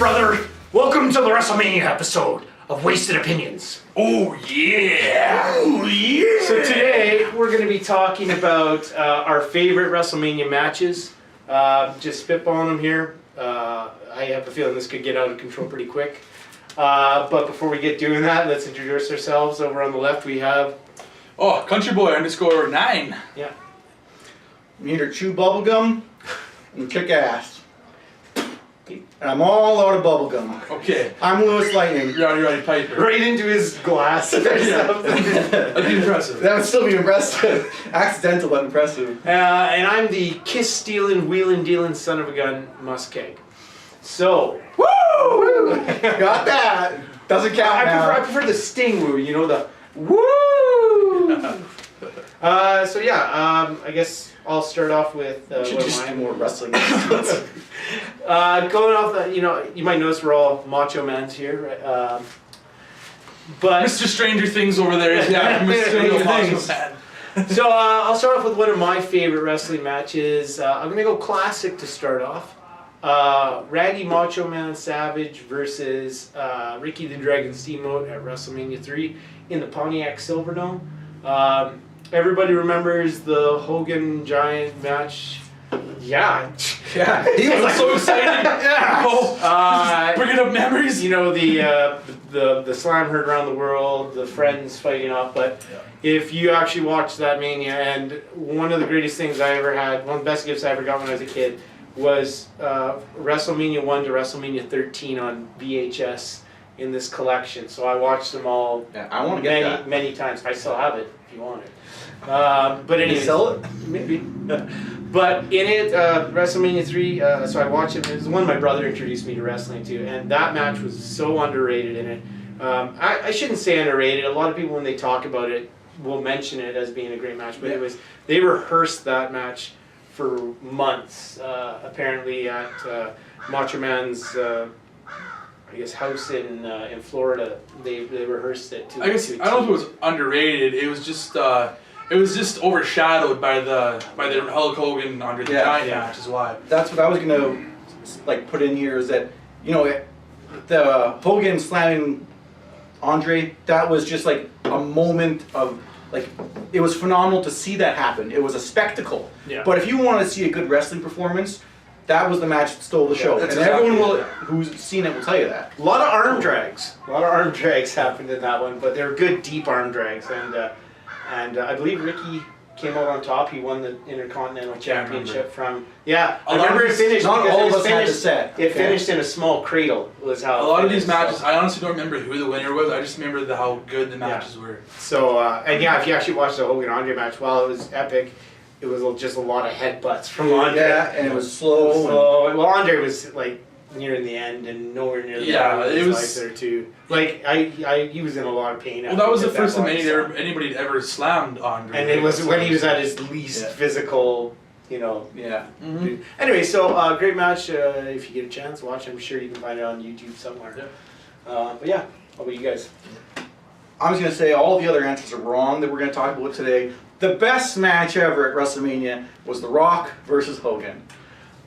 brother. Welcome to the WrestleMania episode of Wasted Opinions. Oh yeah! Oh yeah! So today we're going to be talking about our favorite WrestleMania matches. Just spitballing them here. I have a feeling this could get out of control pretty quick. But before we get doing that, let's introduce ourselves. Over on the left we have... Oh, CountryBoy _9. Yeah. I'm here to chew bubblegum and kick ass. And I'm all out of bubblegum. Okay. I'm LewisLightning. You're already piping. Right into his glass or something. That'd be impressive. That would still be impressive. Accidental but impressive. And I'm the kiss-stealing, wheeling-dealing son of a gun, MussKeg. So... Woo! Got that. Doesn't count now. I prefer the sting woo, you know, the woo! So yeah, I guess I'll start off with should what just am I? do more wrestling. Going off the, you might notice we're all macho mans here, right? But Mr. Stranger Things over there is Mr. Stranger Things. Man. So I'll start off with one of my favorite wrestling matches. I'm gonna go classic to start off. Randy Macho Man Savage versus Ricky the Dragon Steamboat at WrestleMania 3 in the Pontiac Silverdome. Everybody remembers the Hogan Giant match. Yeah. Yeah. He was so excited. Yeah. Oh, bringing up memories. You know, the slam heard around the world, the friends fighting off, but if you actually watch that Mania, and one of the greatest things I ever had, one of the best gifts I ever got when I was a kid, was WrestleMania 1 to WrestleMania 13 on VHS in this collection. So I watched them all I want to get that. many times. I still have it if you want it. But anyway, Can you sell it? Maybe. But in it, WrestleMania 3, so I watched it. It was one my brother introduced me to wrestling to, and that match was so underrated in it. I shouldn't say underrated. A lot of people, when they talk about it, will mention it as being a great match, but they rehearsed that match for months, apparently at Macho Man's, I guess, house in Florida. They rehearsed it. I don't know if it was underrated. It was just overshadowed by the Hulk Hogan Andre the Giant match. Is why. That's what I was gonna put in here, is that the Hogan slamming Andre, that was just like a moment of it was phenomenal to see that happen. It was a spectacle. Yeah. But if you want to see a good wrestling performance, that was the match that stole the show. And everyone who's seen it will tell you that. A lot of arm drags. A lot of arm drags happened in that one, but they were good, deep arm drags. And I believe Ricky came out on top. He won the Intercontinental Championship from... Yeah, I remember it finished. Not because all it of was us had finished, to set. It finished in a small cradle, was how A it lot of finished, these matches, I honestly don't remember who the winner was. I just remember how good the matches were. So, and yeah, if you actually watch the Hogan Andre match, while it was epic, it was just a lot of headbutts from Andre. Yeah, and it was slow. Well, Andre was near the end and nowhere near the end of his life there too. He was in a lot of pain. Well, that was the first time anybody ever slammed Andre. And it was when he was at his least physical, Yeah. Mm-hmm. Anyway, so great match. If you get a chance, watch. I'm sure you can find it on YouTube somewhere. Yeah. But yeah, how about you guys? I was going to say all the other answers are wrong that we're going to talk about today. The best match ever at WrestleMania was The Rock versus Hogan.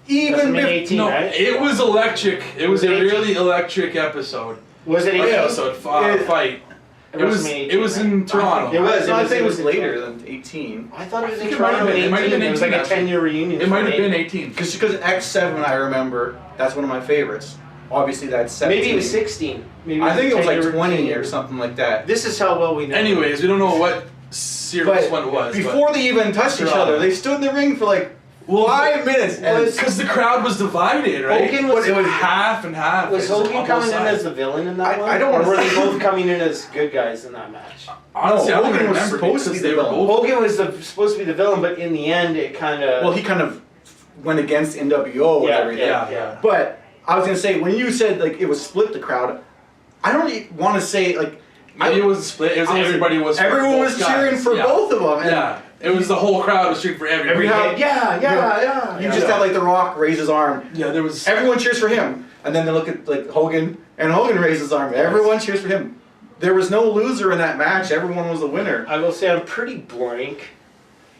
WrestleMania 18, right? It was electric. It was a really electric episode. Was it 18? Fight. It was in Toronto. It was. I think it was later than 18. I thought it was in it might have Toronto been. in It might have 18. been It was like a 18, 10-year reunion. It might have been 18. Because X7, I remember, that's one of my favorites. Obviously, that's 17. Maybe it was 16. I think it was like 10-year 20 reunion. or something like that. This is how well we know. Anyways, we don't know what series one it was. Before they even touched each other, they stood in the ring for 5 minutes. Because the crowd was divided, right? Hogan was, it was half and half. Was Hogan coming in as the villain in that one? I don't Or want were to they both coming in as good guys in that match? Honestly, I don't Hogan was remember supposed to be because they the were villain. both. Hogan was supposed to be the villain, but in the end, it kind of... Well, he kind of went against NWO and everything. Yeah. But I was going to say, when you said it was split the crowd, I don't want to say Maybe it was split. It was everybody was. Everyone was cheering for both of them. And it was the whole crowd was cheering for everybody. You just have The Rock raise his arm. Yeah, there was. Everyone cheers for him, and then they look at Hogan, and Hogan raises his arm. Everyone cheers for him. There was no loser in that match. Everyone was a winner. I will say I'm pretty blank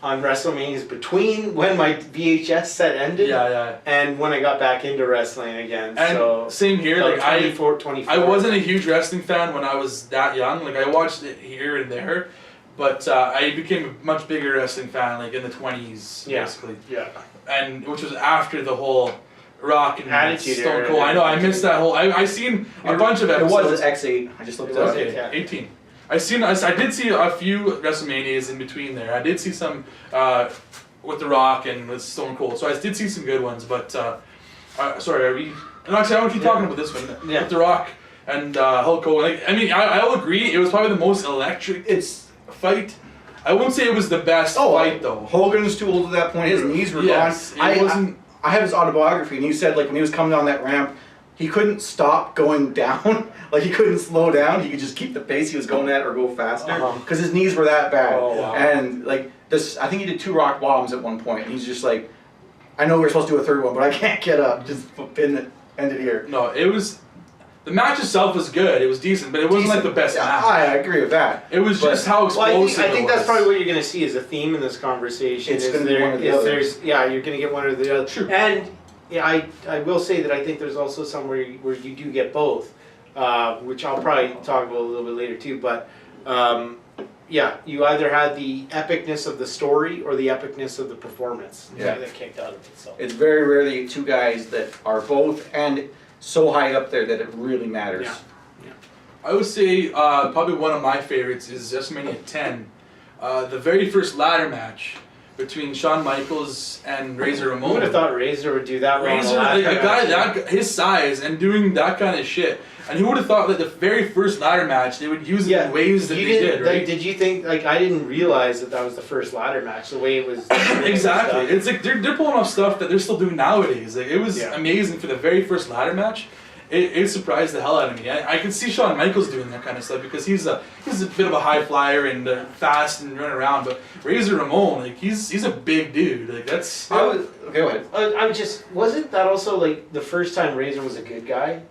on WrestleManias between when my VHS set ended and when I got back into wrestling again. And so same here. Like 24. I wasn't a huge wrestling fan when I was that young. Like I watched it here and there, but I became a much bigger wrestling fan like in the 20s, basically. Yeah. And which was after the whole Rock and Attitude Stone Era. Cold. I know, I missed that whole. I seen a bunch of It episodes. was X8. I just looked It it was up. X8. 18. I did see a few WrestleManias in between there. I did see some with The Rock and with Stone Cold. So I did see some good ones. But sorry, are we? No, actually, I want to keep talking about this one with The Rock and Hulk Hogan. Like, I mean, I'll agree. It was probably the most electric fight. I won't say it was the best fight though. Hogan was too old at that point. His knees were gone. I have his autobiography, and he said like when he was coming down that ramp, he couldn't stop going down. Like he couldn't slow down. He could just keep the pace he was going at or go faster because his knees were that bad. Oh, wow. And like this, I think he did 2 rock bottoms at one point. And he's just like, I know we're supposed to do a third one, but I can't get up. Just end it here. No, it was. The match itself was good. It was decent, but it wasn't like the best match. I agree with that. It was just how explosive I think it was. that's probably what you're going to see as a theme in this conversation. It's going to be one or the other. You're going to get one or the other. True. And yeah, I will say that I think there's also somewhere where you do get both, which I'll probably talk about a little bit later too. But yeah, you either had the epicness of the story or the epicness of the performance that kicked out of it. So it's very rare that you get 2 guys that are both and so high up there that it really matters. Yeah. I would say probably one of my favorites is WrestleMania 10. The very first ladder match between Shawn Michaels and Razor Ramon. Who would have thought Razor would do that? Razor, a guy his size and doing that kind of shit. And who would have thought that the very first ladder match they would use it in ways that they did, right? Like, did you think, like, I didn't realize that was the first ladder match, the way it was. Exactly. It's like they're pulling off stuff that they're still doing nowadays. Like it was amazing for the very first ladder match. It surprised the hell out of me. I could see Shawn Michaels doing that kind of stuff because he's a bit of a high flyer and fast and run around. But Razor Ramon, like he's a big dude. Like that's. Okay, go ahead. Wasn't that also like the first time Razor was a good guy?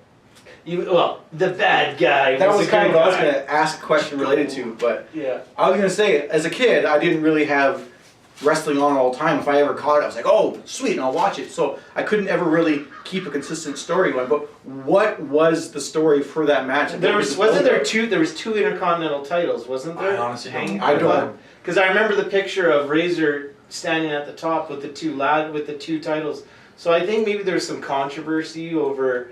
The bad guy. That was kind of what I was guy. going to ask a question related to, but Yeah. I was going to say, as a kid, I didn't really have wrestling on all the time. If I ever caught it, I was like, oh, sweet, and I'll watch it. So I couldn't ever really keep a consistent story going. But what was the story for that match? There was two Intercontinental titles, wasn't there? I honestly don't. I don't. Because I remember the picture of Razor standing at the top with the two titles. So I think maybe there was some controversy over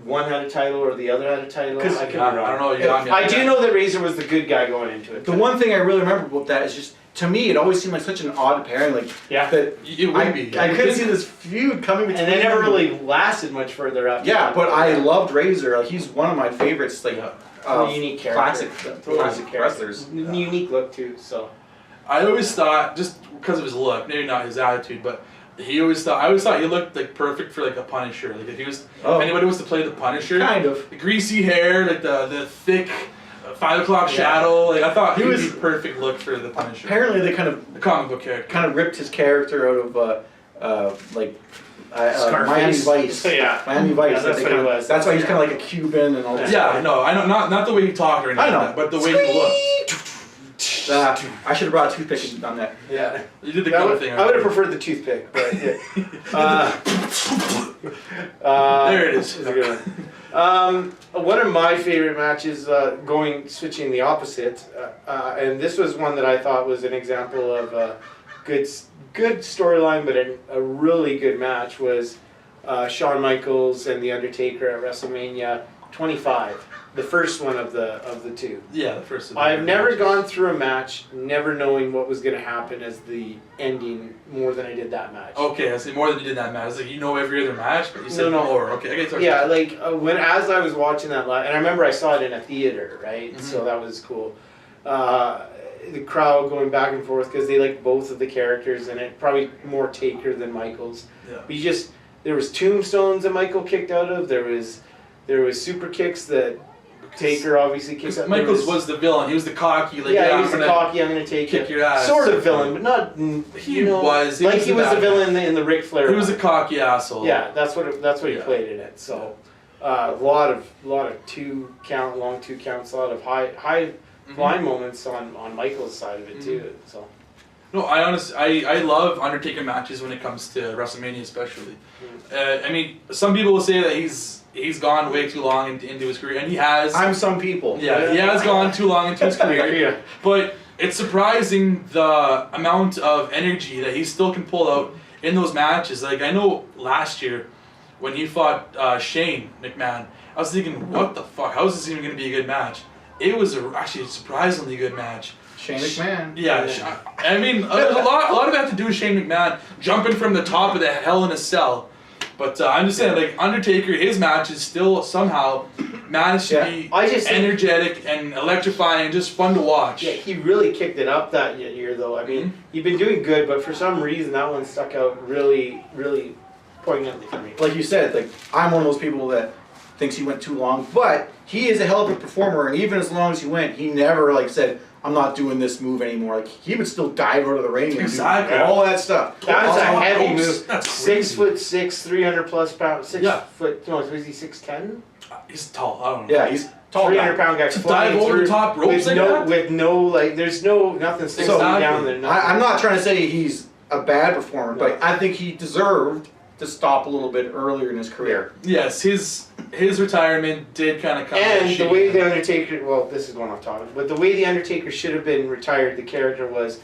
one had a title or the other had a title. I could be wrong. I don't know. You got me. I do know that Razor was the good guy going into it. The one thing I really remember about that is just, to me, it always seemed like such an odd pairing. Like that It would be. I couldn't see this feud coming between And they never them. really lasted much further after. Yeah, that. but I loved Razor. Like, he's one of my favorites. Like unique character. classic wrestlers. Unique look too. So I always thought, just because of his look, maybe not his attitude, but I always thought he looked like perfect for like a Punisher. Like if anybody was to play the Punisher, Kind of. the greasy hair, like the thick 5 o'clock shadow. Like I thought he was the perfect look for the Punisher. Apparently, they the comic book character. kind of ripped his character out of Miami Vice. Miami Vice. Yeah, that's what it was. That's why he's kind of like a Cuban and all that. Yeah, no, I know, not the way he talked or anything, I know. like that, but the way he looked. I should have brought a toothpick and done that. yeah. You did the good thing. I would have preferred the toothpick, but there it is. It's a good one. One of my favorite matches, switching the opposite, and this was one that I thought was an example of a good storyline, but a really good match, was Shawn Michaels and the Undertaker at WrestleMania 25. The first one of the two. Yeah, the first. I've never gone through a match never knowing what was going to happen as the ending more than I did that match. Okay, I see more than you did that match. It's like you know every other match, but you said more. Okay, I get it. Yeah, like as I was watching that live, and I remember I saw it in a theater, right? Mm-hmm. So that was cool. The crowd going back and forth because they like both of the characters in it. Probably more Taker than Michaels. Yeah. But there was tombstones that Michael kicked out of. There was super kicks that Taker obviously kicked out. Michaels was the villain. He was the cocky, like he was the cocky. I'm gonna kick your ass. Sort of villain, but not. He was he was the villain in the Ric Flair. He was a cocky asshole. Yeah, that's what he played in it. So, a lot of long 2 counts, a lot of high line moments on Michael's side of it too. So, No, I love Undertaker matches when it comes to WrestleMania, especially. I mean, some people will say that he's gone way too long into his career, and he has. I'm some people. Yeah, he has gone too long into his career. Yeah. But it's surprising the amount of energy that he still can pull out in those matches. Like, I know last year when he fought Shane McMahon, I was thinking, what the fuck? How is this even going to be a good match? It was actually a surprisingly good match. Shane McMahon. Yeah, I mean, there's a lot of it had to do with Shane McMahon jumping from the top of the Hell in a Cell. But I'm just saying, like, Undertaker, his matches still somehow managed to be energetic and electrifying and just fun to watch. Yeah, he really kicked it up that year, though. I mean, he'd been doing good, but for some reason that one stuck out really, really poignantly for me. Like you said, like, I'm one of those people that thinks he went too long, but he is a hell of a performer, and even as long as he went, he never, like, said, I'm not doing this move anymore. Like, he would still dive out of the ring and do all that stuff. That's a heavy move. That's 6'6", 300+ pounds. 6 Yeah. foot. No, is he 6'10"? He's tall. I don't know. Yeah, he's tall. 300-pound guy. To dive over the top ropes like that? With no, like, there's nothing sticking down there. I'm not trying to say he's a bad performer, but I think he deserved to stop a little bit earlier in his career. Yes, his retirement did kind of come. And the way the Undertaker, well, this is going off topic, but the way the Undertaker should have been retired, the character was,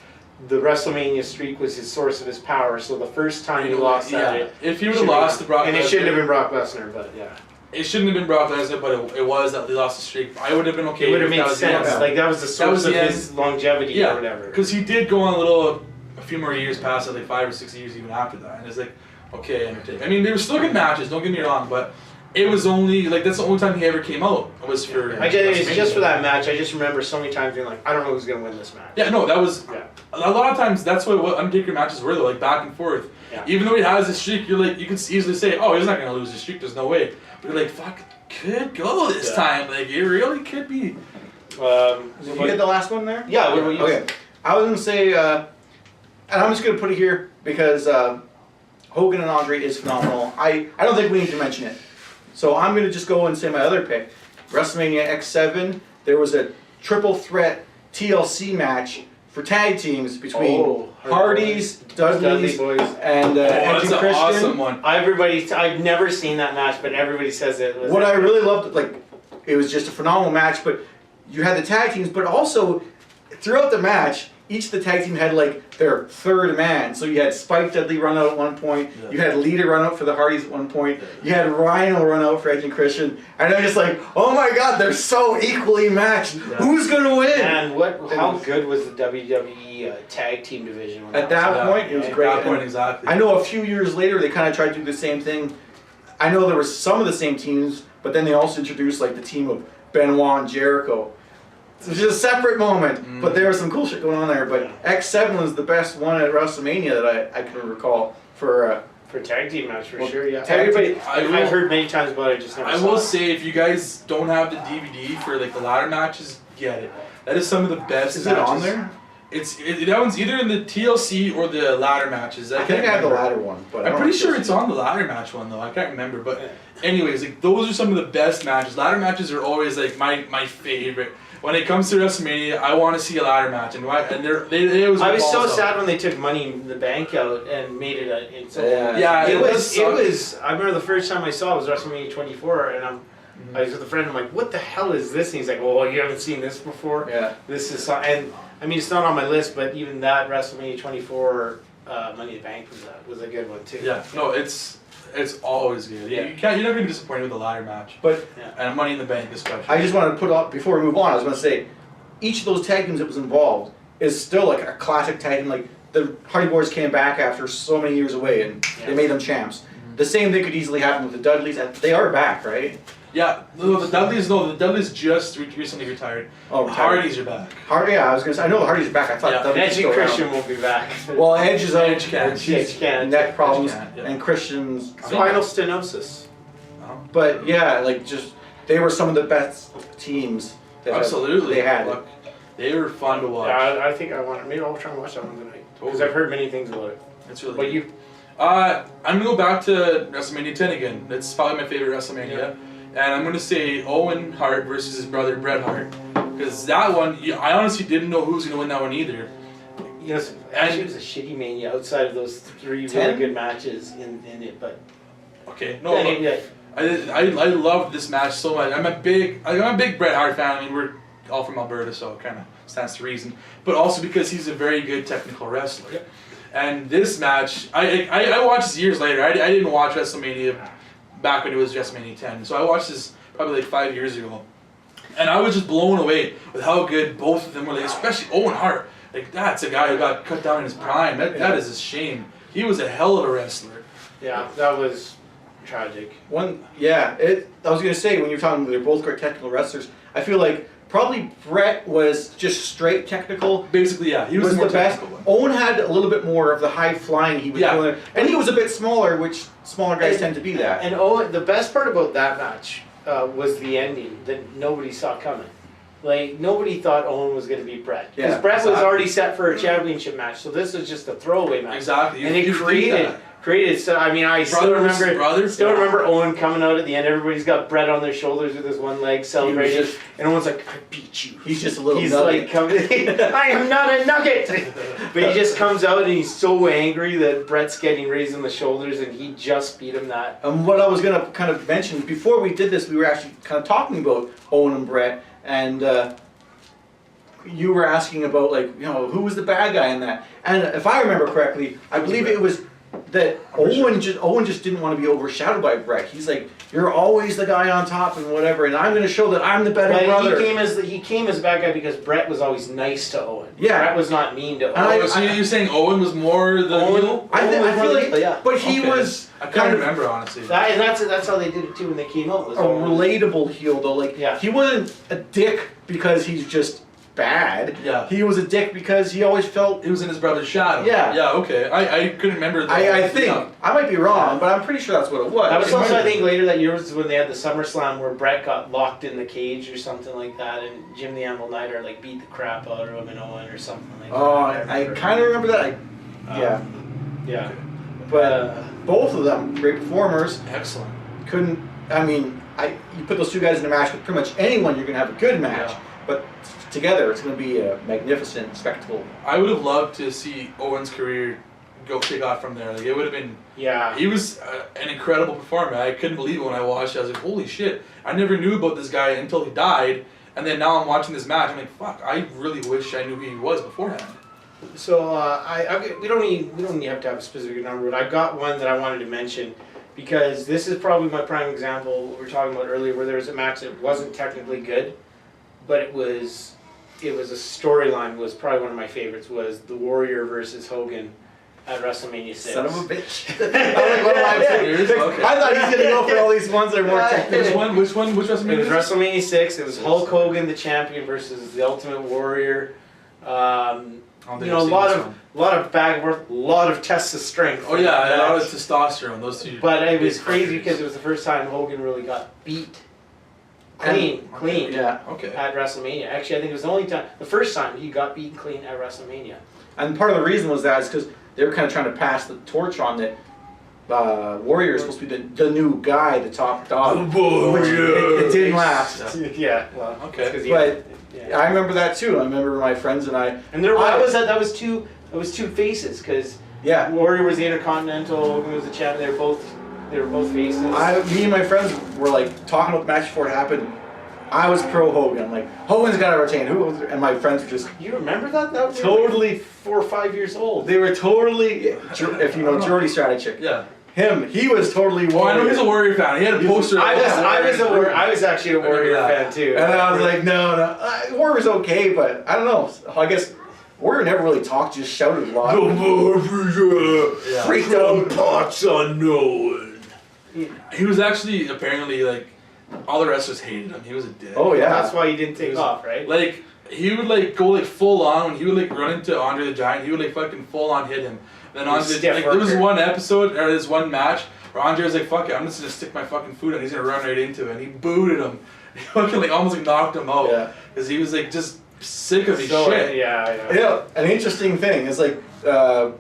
the WrestleMania streak was his source of his power. So the first time he lost that, if he would have lost to Brock Lesnar, and it shouldn't have been Brock Lesnar, but yeah. It shouldn't have been Brock Lesnar, but it was that he lost the streak. I would have been okay. It would have if made that was sense. the end. Like, that was the source of his longevity or whatever. Because he did go on a few more years past it, like 5 or 6 years even after that. And it's like, okay, Undertaker. I mean, they were still good matches, don't get me wrong, but it was only, like, that's the only time he ever came out. It was for... It's just for that match. I just remember so many times being like, I don't know who's going to win this match. Yeah, no, that was... Yeah. A lot of times, that's what Undertaker matches were, though, like, back and forth. Yeah. Even though he has this streak, you're like, you can easily say, oh, he's not going to lose his streak, there's no way. But you're like, fuck, could go this time. Like, it really could be. Did you get the last one there? Yeah, what were you Okay. I was going to say, and I'm just going to put it here because Hogan and Andre is phenomenal. I don't think we need to mention it. So I'm going to just go and say my other pick. WrestleMania X7, there was a triple threat TLC match for tag teams between Hardys, Dudley's, boys, and Edge and That's Christian. an awesome one. I've never seen that match, but everybody says it was. What I really loved, like, it was just a phenomenal match, but you had the tag teams, but also throughout the match, each of the tag team had like their third man. So you had Spike Dudley run out at one point, you had Lita run out for the Hardys at one point, you had Rhino run out for Edge and Christian, and I'm just like, oh my god, they're so equally matched. Yeah. Who's gonna win? And how good was the WWE tag team division? At that point, it was great. At that point, exactly. I know a few years later they kind of tried to do the same thing. I know there were some of the same teams, but then they also introduced like the team of Benoit and Jericho. So it's just a separate moment, but there was some cool shit going on there. But X7 was the best one at WrestleMania that I can recall for tag team match for sure. Yeah, everybody. I've heard many times about it. Just never. I will say, if you guys don't have the DVD for like the ladder matches, get it. That is some of the best. Is matches. It on there? That one's either in the TLC or the ladder matches. I think I have the ladder one, but I'm pretty sure it's on the ladder match one though. I can't remember, but anyways, like those are some of the best matches. Ladder matches are always like my favorite. When it comes to WrestleMania, I want to see a ladder match, and they always. I was so sad when they took Money in the Bank out and made it a. It was. I remember the first time I saw it was WrestleMania 24, and I was with a friend. I'm like, "What the hell is this?" And he's like, "Oh, you haven't seen this before? Yeah. This is." And I mean, it's not on my list, but even that WrestleMania 24 Money in the Bank was a good one too. Yeah. No, it's always good. Yeah. You're never gonna be disappointed with the ladder match. But and Money in the Bank especially. I just want to put up before we move on. I was going to say, each of those tag teams that was involved is still like a classic tag team. Like the Hardy Boys came back after so many years away, and they made them champs. The same thing could easily happen with the Dudleys. They are back, right? Yeah, the Dudleys just recently retired. Oh, the Hardys are back. I was gonna say, I know the Hardys are back. I thought Edge and Christian won't be back. Well, Edge is out. Edge can't. Neck problems, and Christian's spinal stenosis. But yeah, like just they were some of the best teams. Absolutely, they had. Look, they were fun to watch. Yeah, I think I want. Maybe I'll try and watch that one tonight because I've heard many things about it. It's really. But you. I'm gonna go back to WrestleMania 10 again. That's probably my favorite WrestleMania. Yeah. And I'm going to say Owen Hart versus his brother Bret Hart. Because that one, I honestly didn't know who was going to win that one either. You know, actually, it was a shitty Mania outside of those 3 really good matches in it, but. Okay, no, yeah. I loved this match so much. I'm a big Bret Hart fan. I mean, we're all from Alberta, so it kind of stands to reason. But also because he's a very good technical wrestler. Yep. And this match, I watched this years later. I didn't watch WrestleMania back when it was WrestleMania 10. So I watched this probably like 5 years ago. And I was just blown away with how good both of them were, like, especially Owen Hart. Like, that's a guy who got cut down in his prime. That is a shame. He was a hell of a wrestler. Yeah, that was tragic. I was gonna say, when you're talking, they're both great technical wrestlers. I feel like probably Bret was just straight technical. Basically, yeah, he was the more best. technical one. Owen had a little bit more of the high flying he was doing, and he was a bit smaller, which smaller guys tend to be that. And Owen, the best part about that match was the ending that nobody saw coming. Like, nobody thought Owen was going to beat Bret. Because Bret was already set for a championship match, so this was just a throwaway match. Exactly. And it created. So I mean, I still remember Owen coming out at the end. Everybody's got Bret on their shoulders with his one leg celebrating, and Owen's like, "I beat you." He's just a little. He's nugget. like, "I am not a nugget." But he just comes out and he's so angry that Bret's getting raised on the shoulders, and he just beat him that. What I was gonna kind of mention before we did this, we were actually kind of talking about Owen and Bret, and you were asking about, like, you know, who was the bad guy in that, and if I remember correctly, I believe it was that Owen just didn't want to be overshadowed by Bret. He's like, you're always the guy on top and whatever, and I'm going to show that I'm the better brother. He came as a bad guy because Bret was always nice to Owen. Yeah. Bret was not mean to Owen. So you're saying Owen was more the heel? I feel like, but he was. I can't remember, honestly. That's how they did it too when they came out. Was a relatable heel though. Like, he wasn't a dick because he's just bad. Yeah. He was a dick because he always felt he was in his brother's shadow. Yeah. Yeah, okay. I couldn't remember that. I think. I might be wrong, but I'm pretty sure that's what it was. That was also, I think, later that year was when they had the SummerSlam where Bret got locked in the cage or something like that, and Jim the Anvil Snyder like beat the crap out of him and Owen or something like that. Oh, I kind of remember that. Yeah. Yeah. But both of them, great performers. Excellent. You put those two guys in a match with pretty much anyone, you're going to have a good match. Yeah. But together, it's going to be a magnificent spectacle. I would have loved to see Owen's career take off from there. Like, it would have been. Yeah. He was an incredible performer. I couldn't believe it when I watched it. I was like, holy shit! I never knew about this guy until he died, and then now I'm watching this match. I'm like, fuck! I really wish I knew who he was beforehand. So we don't even have to have a specific number, but I got one that I wanted to mention because this is probably my prime example. What we were talking about earlier, where there was a match that wasn't technically good, but it was a storyline. Was probably one of my favorites. Was the Warrior versus Hogan at WrestleMania 6. Son of a bitch! I thought he was gonna go for all these ones that are more technical. Which WrestleMania? It was WrestleMania 6. It was Hulk Hogan, the champion, versus the Ultimate Warrior. A lot of back and forth, a lot of tests of strength. Oh yeah, a lot of testosterone. Those two. But it was crazy because it was the first time Hogan really got beat clean. Yeah. Okay. At WrestleMania. Actually, I think it was the first time he got beaten clean at WrestleMania. And part of the reason was that is because they were kind of trying to pass the torch on that. Warrior is supposed to be the new guy, the top dog. Which it didn't last. Yeah. Well, okay. But I remember that too. I remember my friends and I. And that was two faces because Warrior was the Intercontinental, Hogan was the champion. They were both faces. Me and my friends were like talking about the match before it happened. I was pro Hogan. I'm like, Hogan's got to retain. And my friends were just. You remember that? That was totally like 4 or 5 years old. They were totally. If you know Jordy Strategic. Yeah. He was totally Warrior. Oh, I know he's a Warrior fan. He had a poster. I was actually a Warrior fan too. And I was like, no, Warrior's okay, but I don't know. I guess Warrior never really talked, just shouted a lot. Freaked out pots unknown. He was actually apparently like all the wrestlers hated him. He was a dick. Oh yeah, that's why he didn't take off, right? Like he would like go like full on when he would like run into Andre the Giant. He would like fucking full on hit him. Then there was one episode or this one match where Andre was like, "Fuck it, I'm just gonna stick my fucking foot and he's gonna run right into it." And he booted him. He fucking like almost like knocked him out because he was like just sick of his shit. Yeah. An interesting thing is like,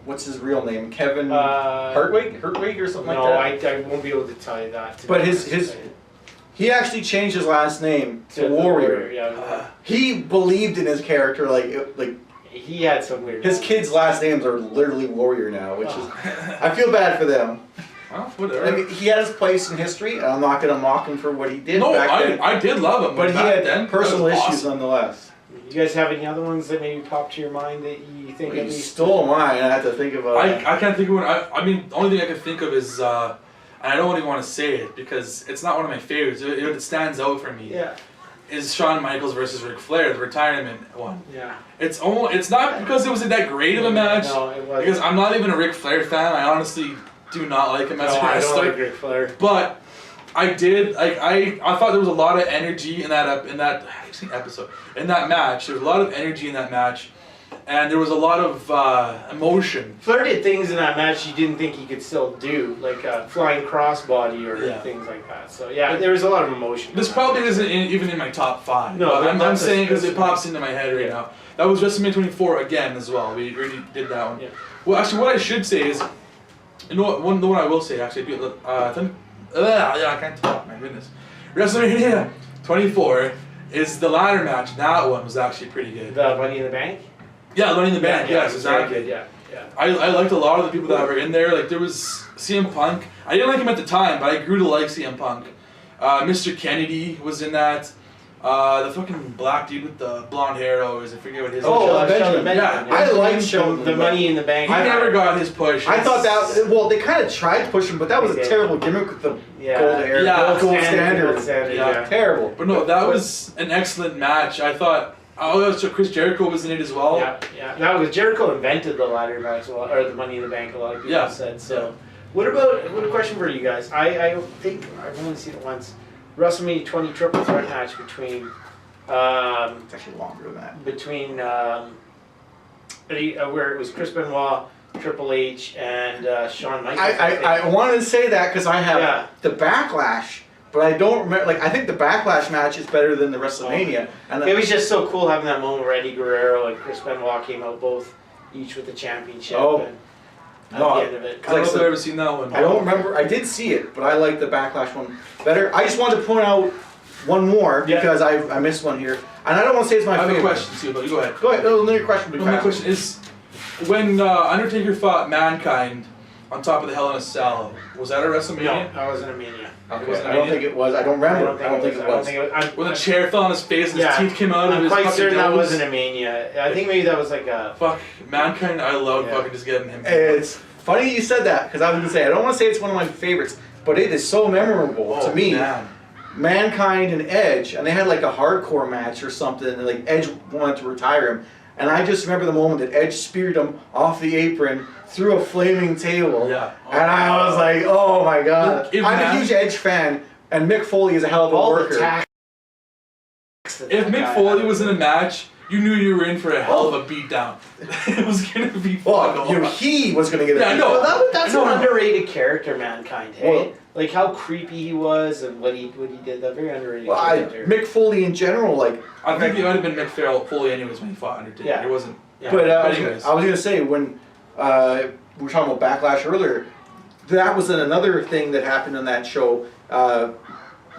what's his real name? Kevin Hartwig or something like that. No, I won't be able to tell you that. But he actually changed his last name to Warrior. Yeah. He believed in his character, like he had some weird. His kids' last names are literally Warrior now, which is I feel bad for them. Well, whatever. I mean, he had his place in history, and I'm not going to mock him for what he did back then. I did love him, But he back had then, personal that was issues awesome. nonetheless. You guys have any other ones that maybe pop to your mind that you think Well, at you least? stole mine. I have to think about it. I can't think of one. I mean, the only thing I can think of is, and I don't even want to say it because it's not one of my favorites. It stands out for me. Yeah. Is Shawn Michaels versus Ric Flair, the retirement one. Yeah. It's not because it was that great of a match. No, it wasn't. Because I'm not even a Ric Flair fan. I honestly do not like him as a I don't wrestler. like Ric Flair. But I did like I thought there was a lot of energy in that episode. In that match, there was a lot of energy in that match, and there was a lot of emotion. Flair did things in that match you didn't think he could still do, like a flying crossbody or Yeah. things like that. So yeah, there was a lot of emotion. This probably isn't even in my top 5. No, but I'm that's saying because that's- it pops into my head right Yeah. now. That was WrestleMania 24 again as well. We already did that one. Yeah. Well, actually, what I should say is, you know what? The one I will say actually, I can't talk. My goodness, WrestleMania 24 is the ladder match. That one was actually pretty good. The Money in the Bank. Yeah, Money in the Bank. Yeah, Yes, it was very exactly. good. Yeah, yeah. I liked a lot of the people that were in there. Like there was CM Punk. I didn't like him at the time, but I grew to like CM Punk. Mr. Kennedy was in that. The fucking black dude with the blonde hair always. I forget what his Oh, name is. Sheldon Benjamin. Yeah, I liked the Sheldon. Money in the Bank. He never got his push. I thought that, well, they kind of tried to push him, but that was a They did. terrible gimmick with the Yeah. gold hair, Yeah. gold Gold standard. standard, Yeah. yeah. Terrible. But no, that was an excellent match. I thought. Oh, so Chris Jericho was in it as well. Yeah, yeah. That was Jericho invented the ladder match, or the Money in the Bank. A lot of people Yeah. said so. What a question for you guys? I think I've only seen it once. WrestleMania 20 triple threat match between It's actually longer than that. where it was Chris Benoit, Triple H, and Shawn Michaels. I wanted to say that because I have Yeah. the Backlash, but I don't remember. Like I think the Backlash match is better than the WrestleMania. And It was just so cool having that moment where Eddie Guerrero and Chris Benoit came out both each with the championship. Oh. And at No, the end of it. I don't know if I've ever seen that one. I don't remember. I did see it, but I like the Backlash one better. I just wanted to point out one more Yeah. because I missed one here, and I don't want to say it's my I have favorite. a question too, but you go ahead. Go ahead. No, another question. No, my question is, when Undertaker fought Mankind on top of the Hell in a Cell, was that a WrestleMania? No, that wasn't a Mania. It wasn't I don't Mania? think it was. I don't remember. I don't think it was. When the chair fell on his face and his teeth came out of I'm his quite fucking certain that nose? wasn't a Mania. I think maybe that was like a. Fuck, Mankind, I love Yeah. fucking just getting him. It's funny you said that because I was gonna say I don't want to say it's one of my favorites, but it is so memorable to me. Man. Mankind and Edge, and they had like a hardcore match or something, and like Edge wanted to retire him. And I just remember the moment that Edge speared him off the apron through a flaming table. Yeah. And I was like, oh my god. If I'm Man- a huge Edge fan, and Mick Foley is a hell of a all the worker. tax. If Mick Foley was in a match, you knew you were in for a hell of a beatdown. It was gonna be Well, fucking he was going to get a Yeah, I know. Well, that's No, an no. underrated character, Mankind. Hey, Well- like how creepy he was and what he did. That very underrated Well, character. Mick Foley in general, like, I think it might have been Mick Foley anyways when he fought Undertaker. Yeah. It wasn't. Yeah. but anyways. I was going to say, when we were talking about Backlash earlier, that was another thing that happened on that show.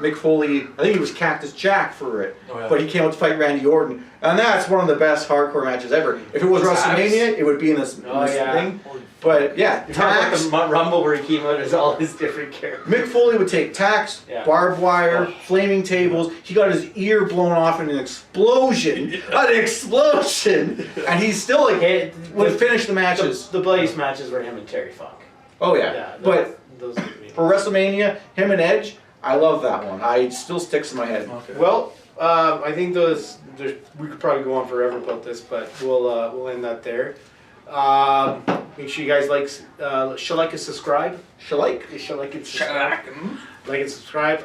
Mick Foley, I think he was Cactus Jack for it, Oh, yeah. but he came out to fight Randy Orton, and that's one of the best hardcore matches ever. If it was Tax? WrestleMania, it would be in this, Oh, yeah. thing. But yeah, You're talking about Tax. the Rumble where he came out as all his different characters. Mick Foley would take tacks, Yeah. barbed wire, Oh. flaming tables. He got his ear blown off in an explosion. An explosion! And he's still like, Okay, would finish the matches. The bloodiest matches were him and Terry Funk. Oh yeah. But those are the for WrestleMania, him and Edge, I love that one. It still sticks in my head. Okay. Well, I think we could probably go on forever about this, but we'll end that there. Make sure you guys like and subscribe. Shalik? Like and subscribe.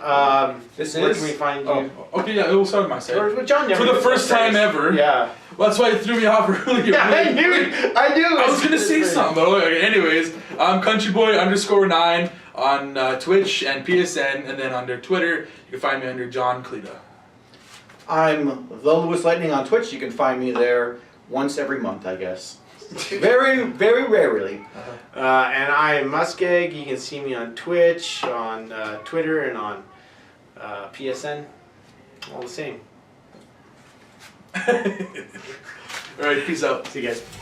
This Where is. can we find Oh, you? okay, yeah, it will start on my side. Or John never For the gets first my time face. ever. Yeah. Well, that's why it threw me off earlier. Yeah, I knew. I was gonna say something, but okay. Anyways, I'm CountryBoy_9 on Twitch and PSN, and then under Twitter, you can find me under John Cleta. I'm the LewisLightning on Twitch. You can find me there once every month, I guess. Very, very rarely. And I am MussKeg. You can see me on Twitch, on Twitter, and on PSN. All the same. All right, peace out. See you guys.